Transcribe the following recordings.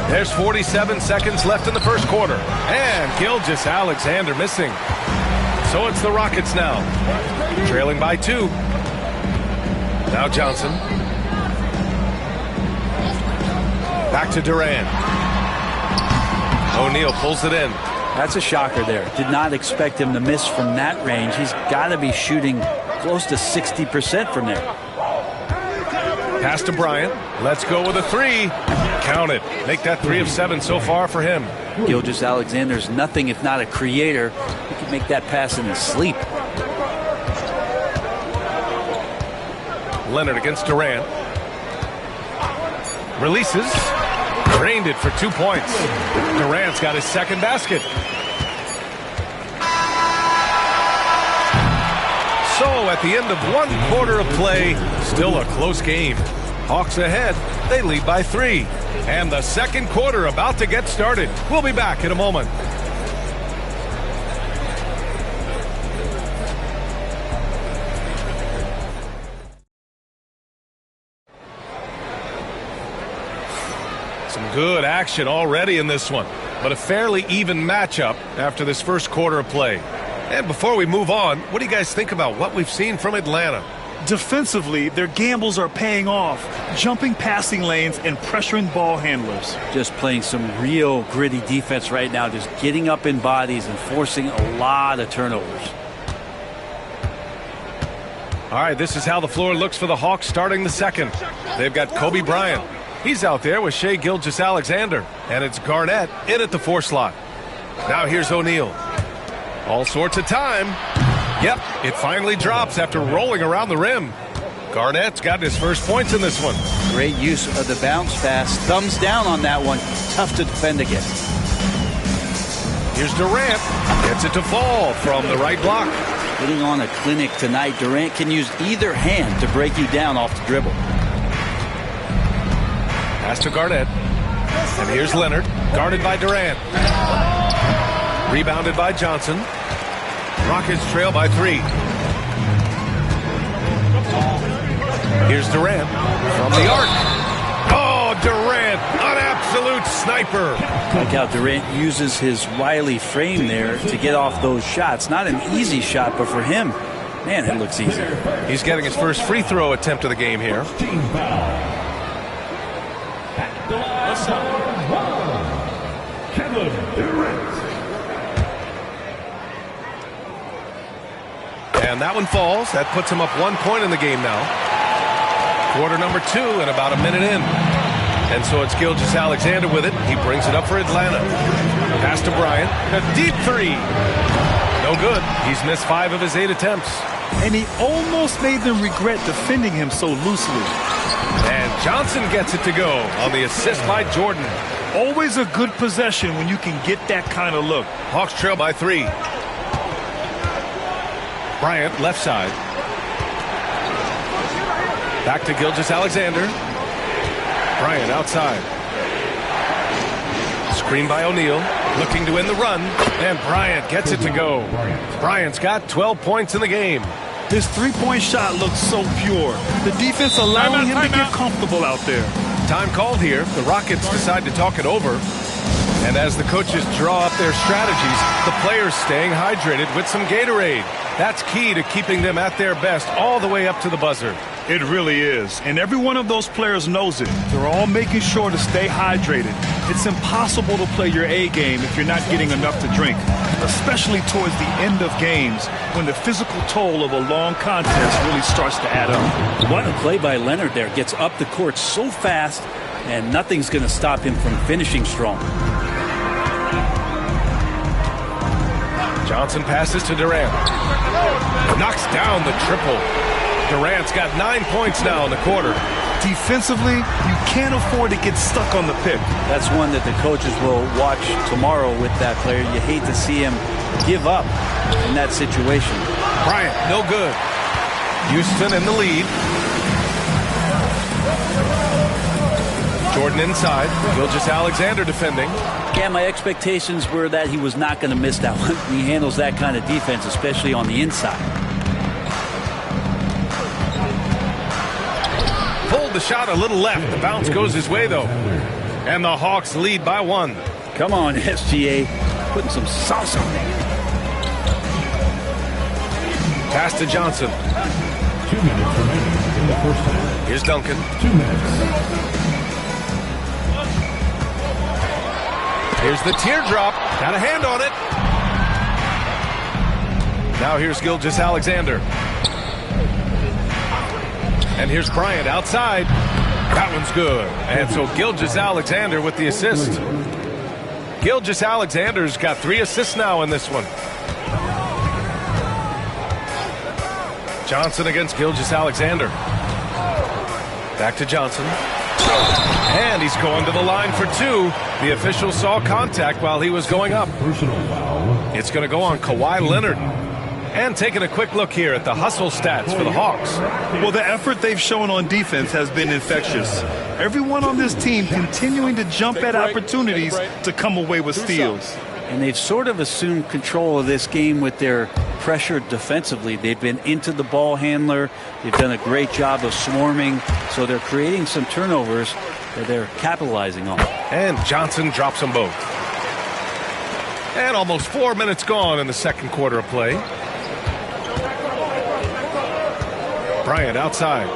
There's 47 seconds left in the first quarter. And Gilgeous-Alexander missing. So it's the Rockets now, trailing by 2. Now Johnson. Back to Durant. O'Neal pulls it in. That's a shocker there. Did not expect him to miss from that range. He's got to be shooting close to 60% from there. Pass to Bryant. Let's go with a 3. Count it. Make that 3 of 7 so far for him. Gilgeous-Alexander's nothing if not a creator. He can make that pass in his sleep. Leonard against Durant. Releases. Drained it for 2 points. Durant's got his second basket. So at the end of 1 quarter of play, still a close game. Hawks ahead. They lead by 3. And the second quarter about to get started. We'll be back in a moment. Some good action already in this one, but a fairly even matchup after this first quarter of play. And before we move on, what do you guys think about what we've seen from Atlanta? Defensively, their gambles are paying off, jumping passing lanes and pressuring ball handlers. Just playing some real gritty defense right now, just getting up in bodies and forcing a lot of turnovers. All right, this is how the floor looks for the Hawks starting the second. They've got Kobe Bryant. He's out there with Shai Gilgeous-Alexander, and it's Garnett in at the 4 slot. Now here's O'Neal. All sorts of time. Yep, it finally drops after rolling around the rim. Garnett's got his first points in this one. Great use of the bounce pass. Thumbs down on that one. Tough to defend against. Here's Durant. Gets it to fall from the right block. Putting on a clinic tonight. Durant can use either hand to break you down off the dribble. Pass to Garnett. And here's Leonard, guarded by Durant. Rebounded by Johnson. Rockets trail by 3. Here's Durant from the arc. Oh, Durant, an absolute sniper. Like how Durant uses his wily frame there to get off those shots. Not an easy shot, but for him, man, it looks easy. He's getting his first free throw attempt of the game here. And that one falls. That puts him up 1 point in the game now. Quarter number 2 and about a minute in. And so it's Gilgeous-Alexander with it. He brings it up for Atlanta. Pass to Bryant. A deep 3. No good. He's missed 5 of his 8 attempts. And he almost made them regret defending him so loosely. And Johnson gets it to go on the assist by Jordan. Always a good possession when you can get that kind of look. Hawks trail by 3. Bryant, left side. Back to Gilgeous-Alexander. Bryant outside. Screen by O'Neal. Looking to win the run. And Bryant gets it to go. Bryant's got 12 points in the game. His three-point shot looks so pure. The defense allowing him to get comfortable out there. Time called here. The Rockets decide to talk it over. And as the coaches draw up their strategies, the players staying hydrated with some Gatorade. That's key to keeping them at their best all the way up to the buzzer. It really is. And every one of those players knows it. They're all making sure to stay hydrated. It's impossible to play your A game if you're not getting enough to drink, especially towards the end of games when the physical toll of a long contest really starts to add up. What a play by Leonard there. Gets up the court so fast, and nothing's going to stop him from finishing strong. Johnson passes to Durant. Knocks down the triple. Durant's got 9 points now in the quarter. Defensively, you can't afford to get stuck on the pick. That's one that the coaches will watch tomorrow with that player. You hate to see him give up in that situation. Bryant, no good. Houston in the lead. Jordan inside. Gilgeous-Alexander defending. Yeah, my expectations were that he was not going to miss that one. He handles that kind of defense, especially on the inside. Pulled the shot a little left. The bounce goes his way, though. And the Hawks lead by 1. Come on, SGA. Putting some salsa. Pass to Johnson. 2 minutes remaining in the first half. Here's Duncan. 2 minutes. Here's the teardrop. Got a hand on it. Now here's Gilgeous-Alexander. And here's Bryant outside. That one's good. And so Gilgeous-Alexander with the assist. Gilgeous-Alexander's got 3 assists now in this one. Johnson against Gilgeous-Alexander. Back to Johnson. And he's going to the line for 2. The official saw contact while he was going up. Personal foul. It's going to go on Kawhi Leonard. And taking a quick look here at the hustle stats for the Hawks. Well, the effort they've shown on defense has been infectious. Everyone on this team continuing to jump at opportunities to come away with steals. And they've sort of assumed control of this game with their pressure defensively. They've been into the ball handler. They've done a great job of swarming. So they're creating some turnovers that they're capitalizing on. And Johnson drops them both. And almost 4 minutes gone in the second quarter of play. Bryant outside.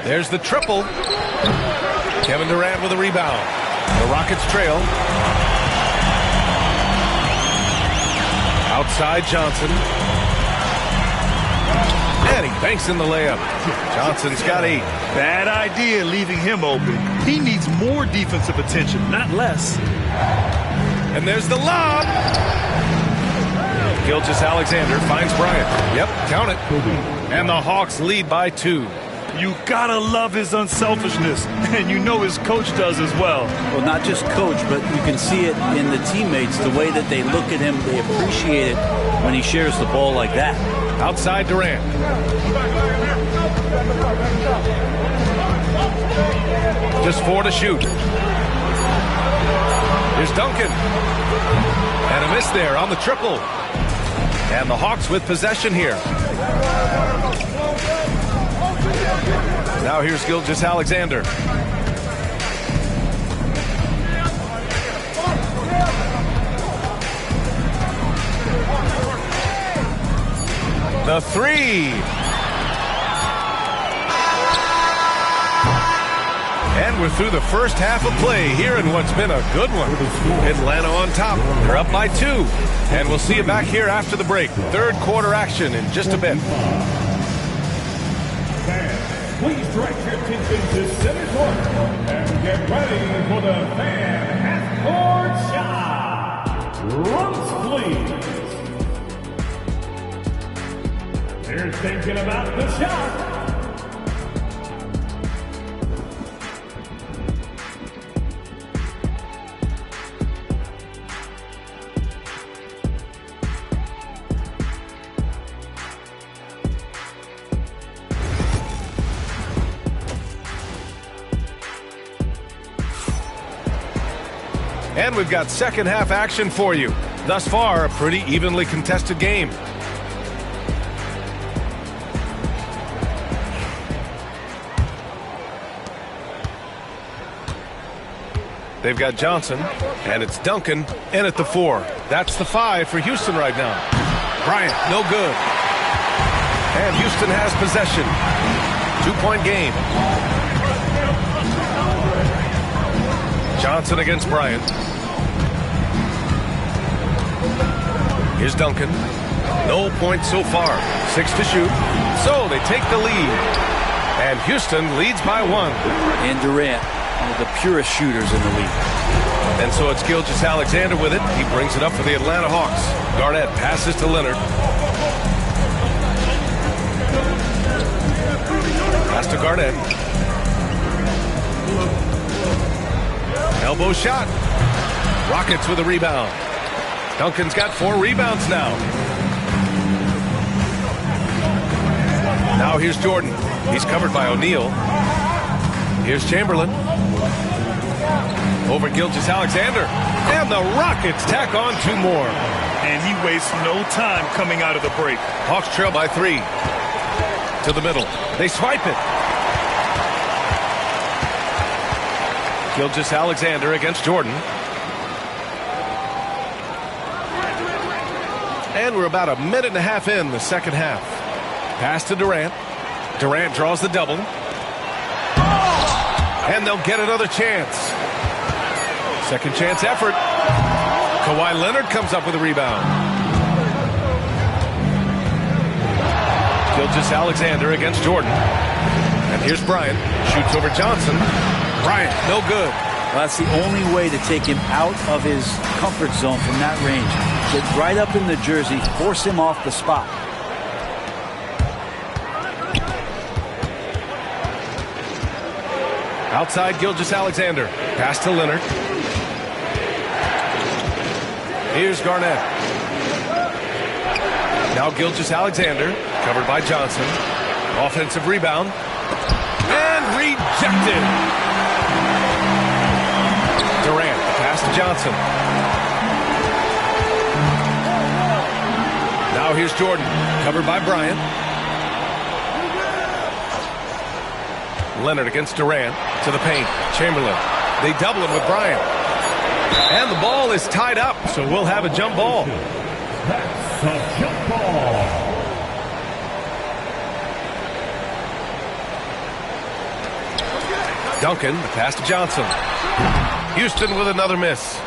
There's the triple. Kevin Durant with a rebound. The Rockets trail. Outside Johnson. And he banks in the layup. Johnson's got 8. Bad idea leaving him open. He needs more defensive attention, not less. And there's the lob. Gilgeous-Alexander finds Bryant. Yep, count it. And the Hawks lead by 2. You gotta love his unselfishness, and you know his coach does as well. Well, not just coach, but you can see it in the teammates, the way that they look at him. They appreciate it when he shares the ball like that. Outside Durant. Just 4 to shoot. Here's Duncan. And a miss there on the triple. And the Hawks with possession here. Now here's Gilgeous-Alexander. The 3. And we're through the first half of play here in what's been a good one. Atlanta on top. They're up by 2. And we'll see you back here after the break. Third quarter action in just a bit. Fans, please direct your attention to center court and get ready for the fan half-court shot. Runs, please. They're thinking about the shot. And we've got second half action for you. Thus far, a pretty evenly contested game. They've got Johnson, and it's Duncan in at the 4. That's the 5 for Houston right now. Bryant, no good. And Houston has possession. 2-point game. Johnson against Bryant. Here's Duncan. No points so far. 6 to shoot. So they take the lead. And Houston leads by 1. And Durant, one of the purest shooters in the league. And so it's Gilgeous-Alexander with it. He brings it up for the Atlanta Hawks. Garnett passes to Leonard. Pass to Garnett. Elbow shot. Rockets with a rebound. Duncan's got 4 rebounds now. Now here's Jordan. He's covered by O'Neal. Here's Chamberlain. Over Gilgeous-Alexander. And the Rockets tack on 2 more. And he wastes no time coming out of the break. Hawks trail by 3. To the middle. They swipe it. Gilgeous-Alexander against Jordan. And we're about a minute and a half in the second half. Pass to Durant. Durant draws the double. And they'll get another chance. Second chance effort. Kawhi Leonard comes up with a rebound. Gilgeous-Alexander against Jordan. And here's Bryant. Shoots over Johnson. Bryant, no good. Well, that's the only way to take him out of his comfort zone from that range. Get right up in the jersey, force him off the spot. Outside Gilgeous-Alexander. Pass to Leonard. Here's Garnett. Now Gilgeous-Alexander, covered by Johnson. Offensive rebound. And rejected. Durant, the pass to Johnson. Now here's Jordan, covered by Bryant. Leonard against Durant, to the paint. Chamberlain. They double him with Bryant. And the ball is tied up, so we'll have a jump ball. That's a jump ball. Duncan, the pass to Johnson. Houston with another miss.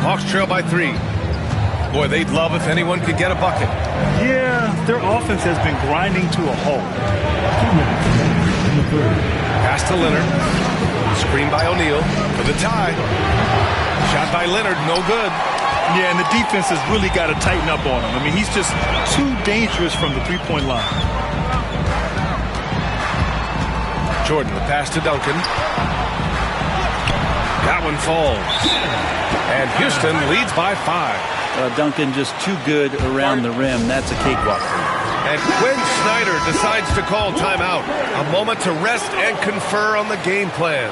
Hawks trail by 3. Boy, they'd love if anyone could get a bucket. Yeah, their offense has been grinding to a halt. 2 minutes in the third. Pass to Leonard. Screen by O'Neal for the tie. Shot by Leonard, no good. Yeah, and the defense has really got to tighten up on him. I mean, he's just too dangerous from the three-point line. Jordan, the pass to Duncan. That one falls. And Houston leads by 5. Duncan just too good around the rim. That's a cakewalk. And Quinn Snyder decides to call timeout. A moment to rest and confer on the game plan.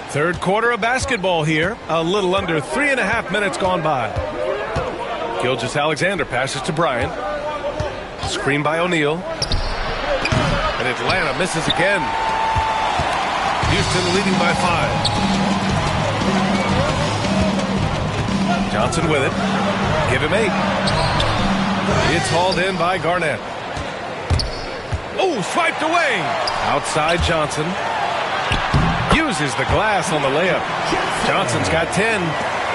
Third quarter of basketball here. A little under 3.5 minutes gone by. Gilgeous-Alexander passes to Bryant. Screen by O'Neal. And Atlanta misses again. Houston leading by 5. Johnson with it. Give him 8. It's hauled in by Garnett. Oh, swiped away. Outside Johnson. Uses the glass on the layup. Johnson's got 10.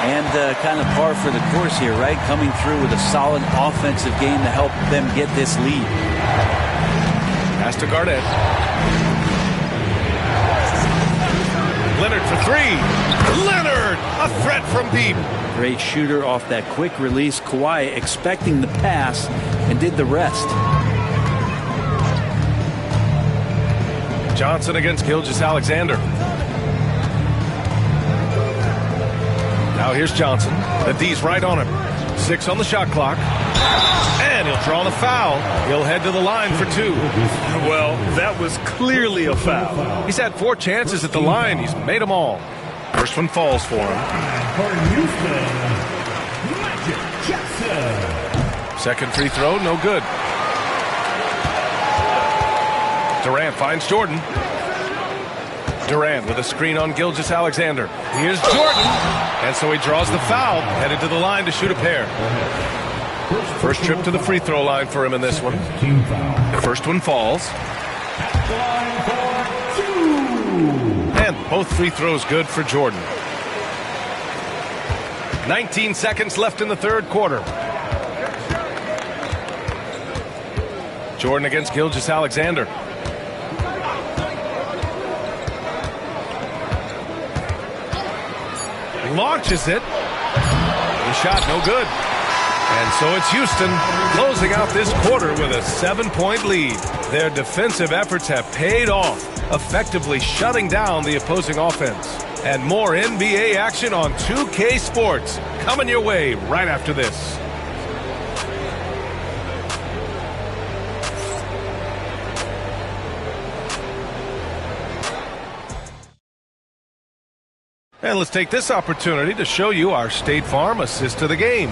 And kind of par for the course here, right? Coming through with a solid offensive game to help them get this lead. Pass to Garnett. Leonard for 3. Leonard! A threat from deep. Great shooter off that quick release. Kawhi expecting the pass and did the rest. Johnson against Gilgeous-Alexander. Now here's Johnson. The D's right on him. 6 on the shot clock. And he'll draw the foul. He'll head to the line for 2. Well, that was clearly a foul. He's had 4 chances at the line. He's made them all. First one falls for him. For Houston, Magic Johnson. Second free throw, no good. Durant finds Jordan. Durant with a screen on Gilgeous-Alexander. Here's Jordan. And so he draws the foul, headed to the line to shoot a pair. First trip to the free throw line for him in this one. The first one falls. And both free throws good for Jordan. 19 seconds left in the third quarter. Jordan against Gilgeous-Alexander. Launches it. The shot no good. And so it's Houston closing out this quarter with a 7-point lead. Their defensive efforts have paid off, effectively shutting down the opposing offense. And more NBA action on 2K Sports coming your way right after this. And let's take this opportunity to show you our State Farm assist to the game.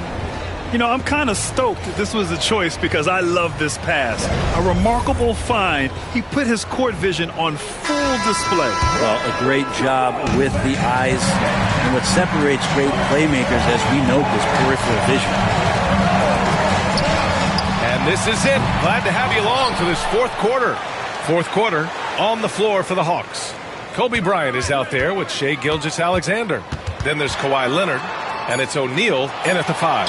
You know, I'm kind of stoked that this was a choice because I love this pass. A remarkable find. He put his court vision on full display. Well, a great job with the eyes. And what separates great playmakers, as we note, is peripheral vision. And this is it. Glad to have you along for this fourth quarter. Fourth quarter on the floor for the Hawks. Kobe Bryant is out there with Shai Gilgeous-Alexander. Then there's Kawhi Leonard, and it's O'Neal in at the 5.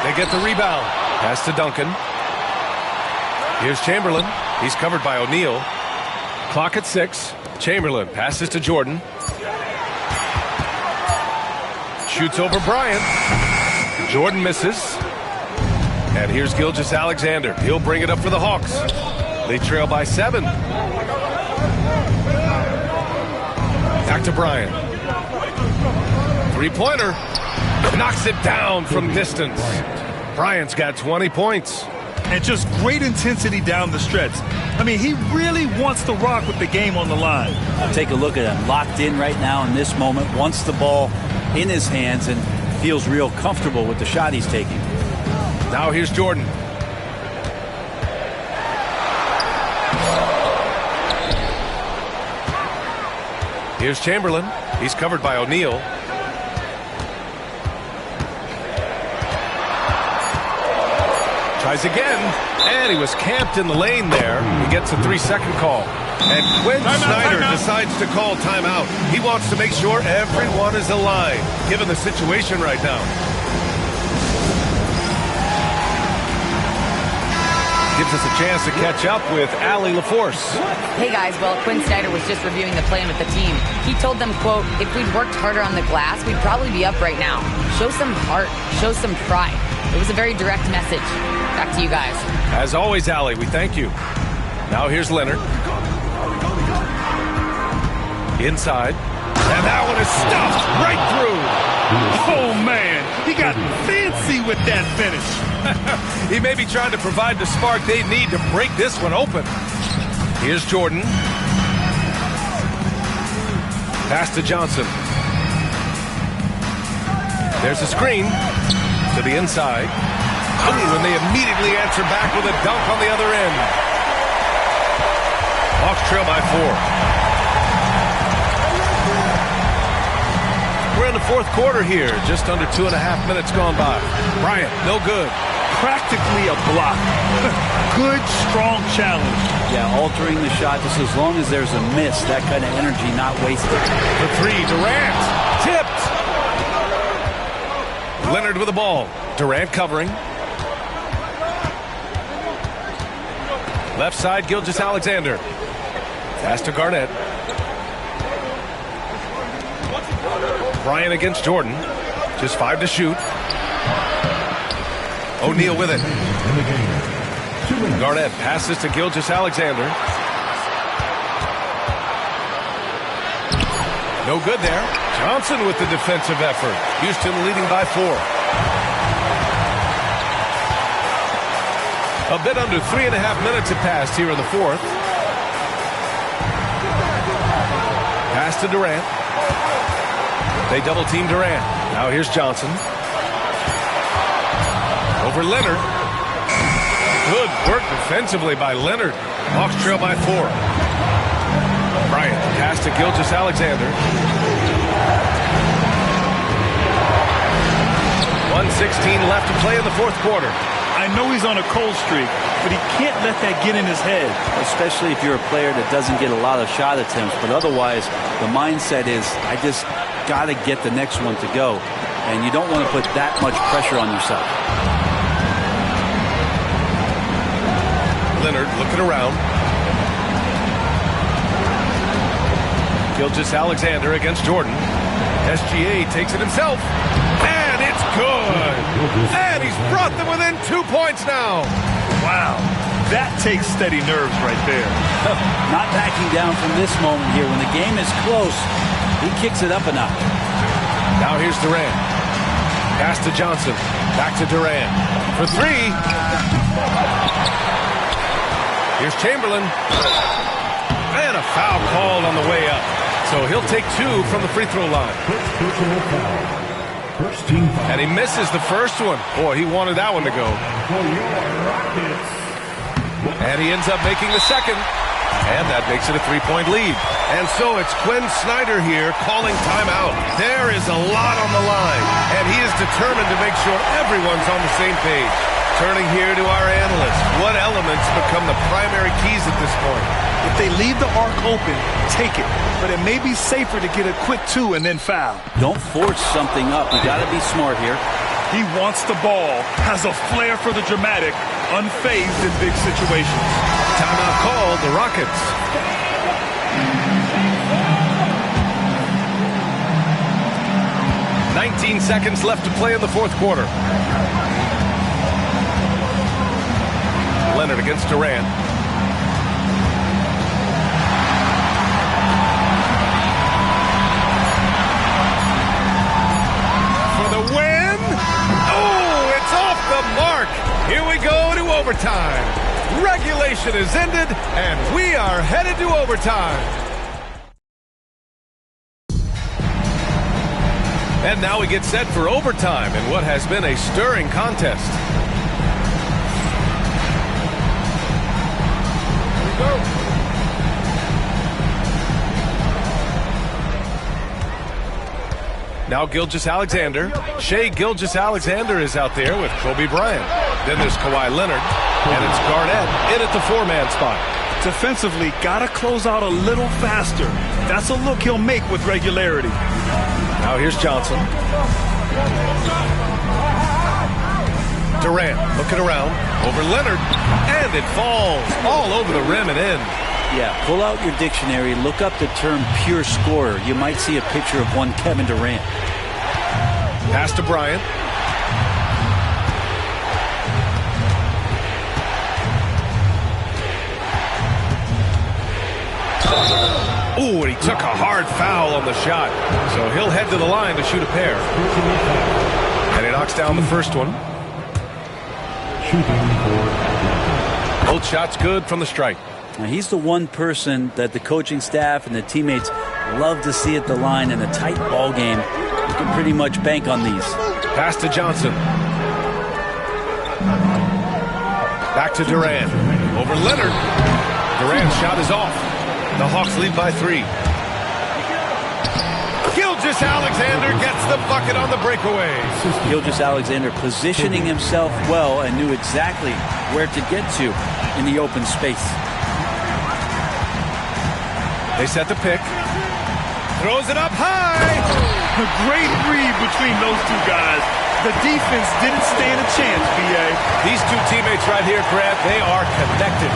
They get the rebound. Pass to Duncan. Here's Chamberlain. He's covered by O'Neal. Clock at 6. Chamberlain passes to Jordan. Shoots over Bryant. Jordan misses. And here's Gilgeous-Alexander. He'll bring it up for the Hawks. They trail by 7. Back to Bryant. Three-pointer. Knocks it down from distance. Bryant's got 20 points. And just great intensity down the stretch. I mean, he really wants to rock with the game on the line. Take a look at him. Locked in right now in this moment. Wants the ball in his hands and feels real comfortable with the shot he's taking. Now here's Jordan. Here's Chamberlain. He's covered by O'Neal. Tries again, and he was camped in the lane there. He gets a 3-second call. And Quinn Snyder decides to call timeout. He wants to make sure everyone is aligned, given the situation right now. Gives us a chance to catch up with Allie LaForce. Hey guys, well, Quinn Snyder was just reviewing the plan with the team. He told them, quote, if we'd worked harder on the glass, we'd probably be up right now. Show some heart, show some pride. It was a very direct message. Back to you guys. As always, Allie, we thank you. Now here's Leonard. Inside. And that one is stuffed right through. Oh, man. He got fancy with that finish. He may be trying to provide the spark they need to break this one open. Here's Jordan. Pass to Johnson. There's a screen to the inside. Ooh, and they immediately answer back with a dunk on the other end. Hawks trail by 4. We're in the fourth quarter here. Just under 2.5 minutes gone by. Bryant, no good. Practically a block. Good, strong challenge. Yeah, altering the shot just as long as there's a miss. That kind of energy not wasted. For 3, Durant. Tipped. Leonard with the ball. Durant covering. Left side, Gilgeous-Alexander. Pass to Garnett. Bryant against Jordan. Just 5 to shoot. O'Neal with it. Garnett passes to Gilgeous-Alexander. No good there. Johnson with the defensive effort. Houston leading by 4. A bit under 3.5 minutes have passed here in the fourth. Pass to Durant. They double team Durant. Now here's Johnson. Over Leonard. Good work defensively by Leonard. Hawks trail by 4. Bryant pass to Gilgeous-Alexander. 1:16 left to play in the fourth quarter. I know he's on a cold streak, but he can't let that get in his head. Especially if you're a player that doesn't get a lot of shot attempts. But otherwise, the mindset is, I just got to get the next one to go. And you don't want to put that much pressure on yourself. Leonard looking around. Gilgeous-Alexander against Jordan. SGA takes it himself. And it's good. And he's brought them within 2 points now. Wow. That takes steady nerves right there. Not backing down from this moment here. When the game is close, he kicks it up a notch. Now here's Durant. Pass to Johnson. Back to Durant. For 3. Here's Chamberlain. And a foul called on the way up. So he'll take 2 from the free throw line. Personal foul. First team foul. And he misses the first one. Boy, he wanted that one to go. For your Rockets. And he ends up making the second. And that makes it a 3-point lead. And so it's Quinn Snyder here calling timeout. There is a lot on the line, and he is determined to make sure everyone's on the same page. Turning here to our analysts, what elements become the primary keys at this point? If they leave the arc open, take it. But it may be safer to get a quick 2 and then foul. Don't force something up. You got to be smart here. He wants the ball, has a flair for the dramatic, unfazed in big situations. Timeout called, the Rockets. "19 seconds left to play in the fourth quarter. Leonard against Durant. For the win! Oh, it's off the mark! Here we go to overtime. Regulation is ended, and we are headed to overtime. And now we get set for overtime in what has been a stirring contest. Now Gilgeous-Alexander. Shai Gilgeous-Alexander is out there with Kobe Bryant. Then there's Kawhi Leonard, and it's Garnett in at the 4-man spot. Defensively, gotta close out a little faster. That's a look he'll make with regularity. Now here's Johnson. Durant looking around over Leonard, and it falls all over the rim and in. Yeah, pull out your dictionary, look up the term pure scorer. You might see a picture of one Kevin Durant. Pass to Bryant. Ooh, and he took a hard foul on the shot. So he'll head to the line to shoot a pair. And he knocks down the first one. Both shots good from the strike. Now, he's the one person that the coaching staff and the teammates love to see at the line in a tight ball game. You can pretty much bank on these. Pass to Johnson. Back to Durant. Over Leonard. Durant's shot is off. The Hawks lead by 3. Gilgeous-Alexander gets the bucket on the breakaway. Gilgeous-Alexander positioning himself well and knew exactly where to get to in the open space. They set the pick. Throws it up high. A great read between those two guys. The defense didn't stand a chance, B.A. These two teammates right here, Grant, they are connected.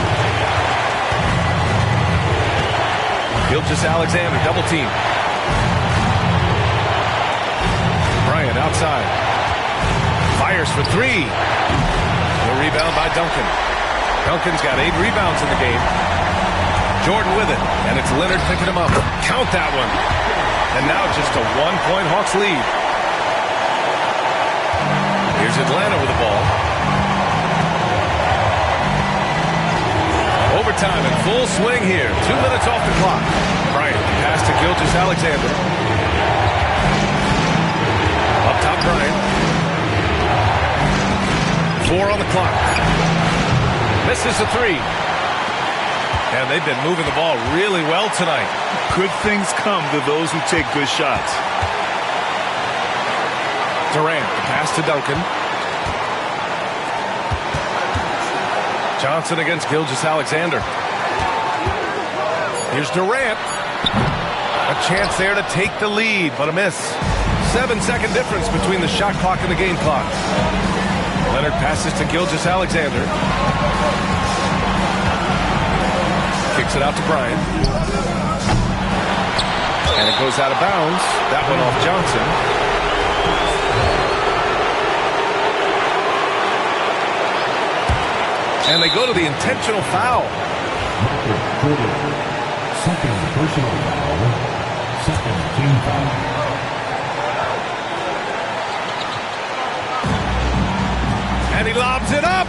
Gilgeous-Alexander, double team. Bryant outside. Fires for 3. The rebound by Duncan. Duncan's got 8 rebounds in the game. Jordan with it, and it's Leonard picking him up. Count that one. And now just a 1-point Hawks lead. Here's Atlanta with the ball. Overtime in full swing here. 2 minutes off the clock. Bryant pass to Gilgeous-Alexander. Up top, Bryant. 4 on the clock. Misses the 3. And they've been moving the ball really well tonight. Good things come to those who take good shots. Durant, the pass to Duncan. Johnson against Gilgeous-Alexander. Here's Durant. A chance there to take the lead, but a miss. 7-second difference between the shot clock and the game clock. Leonard passes to Gilgeous-Alexander. Kicks it out to Bryant. And it goes out of bounds. That one off Johnson. And they go to the intentional foul. Second personal foul. Second team foul. And he lobs it up.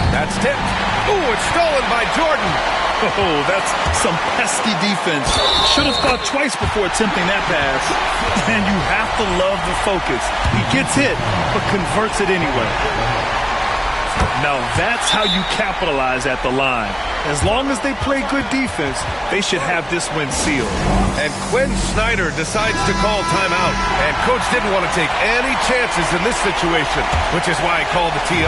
That's tipped. Ooh, it's stolen by Jordan. Oh, that's some pesky defense. Should have thought twice before attempting that pass. And you have to love the focus. He gets hit, but converts it anyway. Now that's how you capitalize at the line. As long as they play good defense, they should have this win sealed. And Quinn Snyder decides to call timeout. And coach didn't want to take any chances in this situation, which is why he called the TO.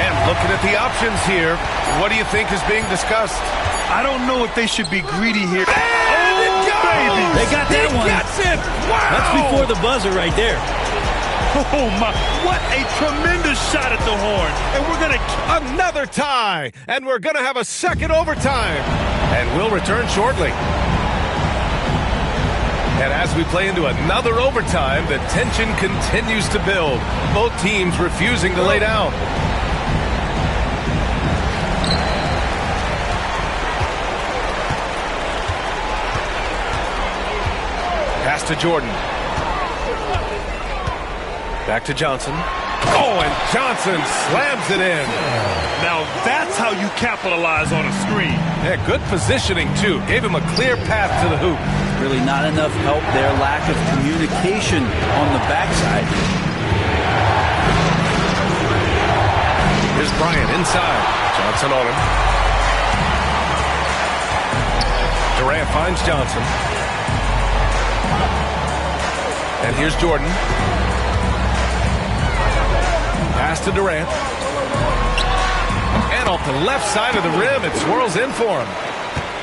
And looking at the options here, what do you think is being discussed? I don't know if they should be greedy here. And it goes! Baby! They got that one. Gets it! Wow! That's before the buzzer right there. Oh, my. What a tremendous shot at the horn. And we're going to... Another tie, and we're going to have a second overtime. And we'll return shortly. And as we play into another overtime, the tension continues to build. Both teams refusing to lay down. Pass to Jordan. Back to Johnson. Oh, and Johnson slams it in. Now that's how you capitalize on a screen. Yeah, good positioning, too. Gave him a clear path to the hoop. Really not enough help there. Lack of communication on the backside. Here's Bryant inside. Johnson on him. Durant finds Johnson. And here's Jordan. Pass to Durant. And off the left side of the rim, it swirls in for him.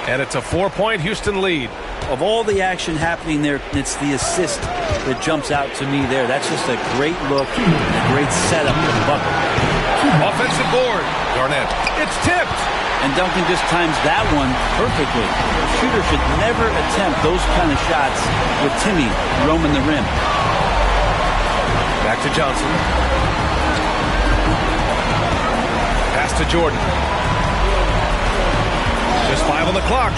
And it's a 4-point Houston lead. Of all the action happening there, it's the assist that jumps out to me there. That's just a great look, a great setup for the bucket. Offensive board. Garnett. It's tipped. And Duncan just times that one perfectly. A shooter should never attempt those kind of shots with Timmy roaming the rim. Back to Johnson. Pass to Jordan. Just 5 on the clock.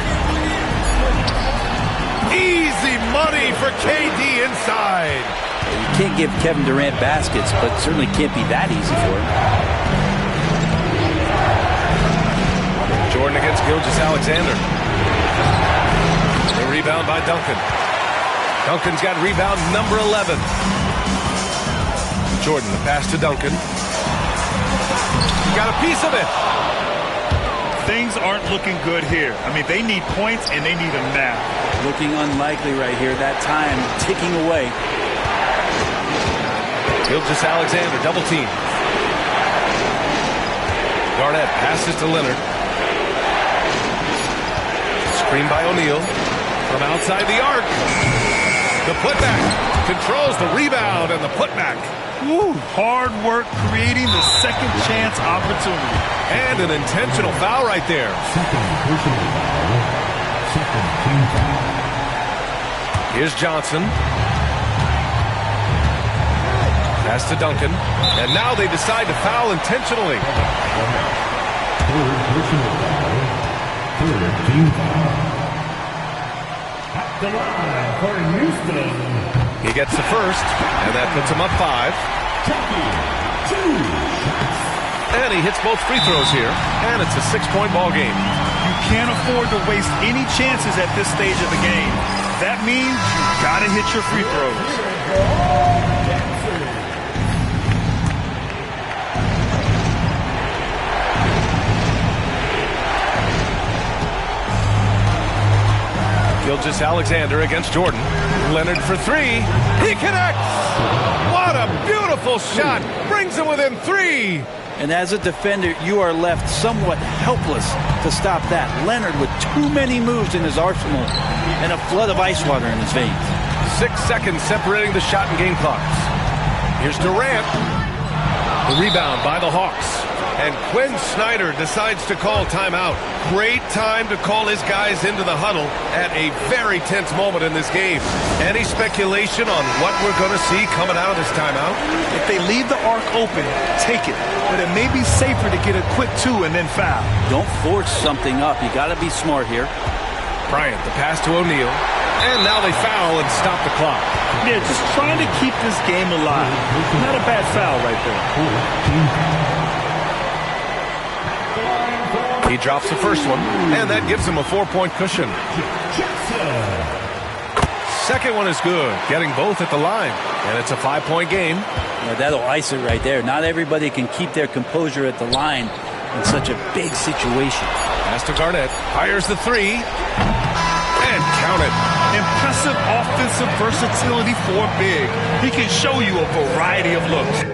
Easy money for KD inside. You can't give Kevin Durant baskets, but certainly can't be that easy for him. Jordan against Gilgeous-Alexander. The rebound by Duncan. Duncan's got rebound number 11. Jordan, the pass to Duncan. He got a piece of it. Things aren't looking good here. I mean, they need points and they need them now. Looking unlikely right here. That time ticking away. Gilgeous-Alexander double team. Garnett passes to Leonard. Screen by O'Neal from outside the arc. The putback controls the rebound and the putback. Woo, hard work creating the second chance opportunity. And an intentional foul right there. Here's Johnson. Pass to Duncan. And now they decide to foul intentionally. Third team foul. At the line for Houston. He gets the first, and that puts him up 5. And he hits both free throws here, and it's a 6-point ball game. You can't afford to waste any chances at this stage of the game. That means you gotta hit your free throws. Gilgeous-Alexander against Jordan. Leonard for 3. He connects! What a beautiful shot! Brings him within 3! And as a defender, you are left somewhat helpless to stop that. Leonard with too many moves in his arsenal and a flood of ice water in his veins. 6 seconds separating the shot and game clocks. Here's Durant. The rebound by the Hawks. And Quinn Snyder decides to call timeout. Great time to call his guys into the huddle at a very tense moment in this game. Any speculation on what we're going to see coming out of this timeout? If they leave the arc open, take it. But it may be safer to get a quick 2 and then foul. Don't force something up. You got to be smart here. Bryant, the pass to O'Neal. And now they foul and stop the clock. Yeah, just trying to keep this game alive. Not a bad foul right there. He drops the first one, and that gives him a 4-point cushion. Second one is good, getting both at the line, and it's a 5-point game. Yeah, that'll ice it right there. Not everybody can keep their composure at the line in such a big situation. Pass to Garnett, fires the three, and count it. Impressive offensive versatility for big. He can show you a variety of looks.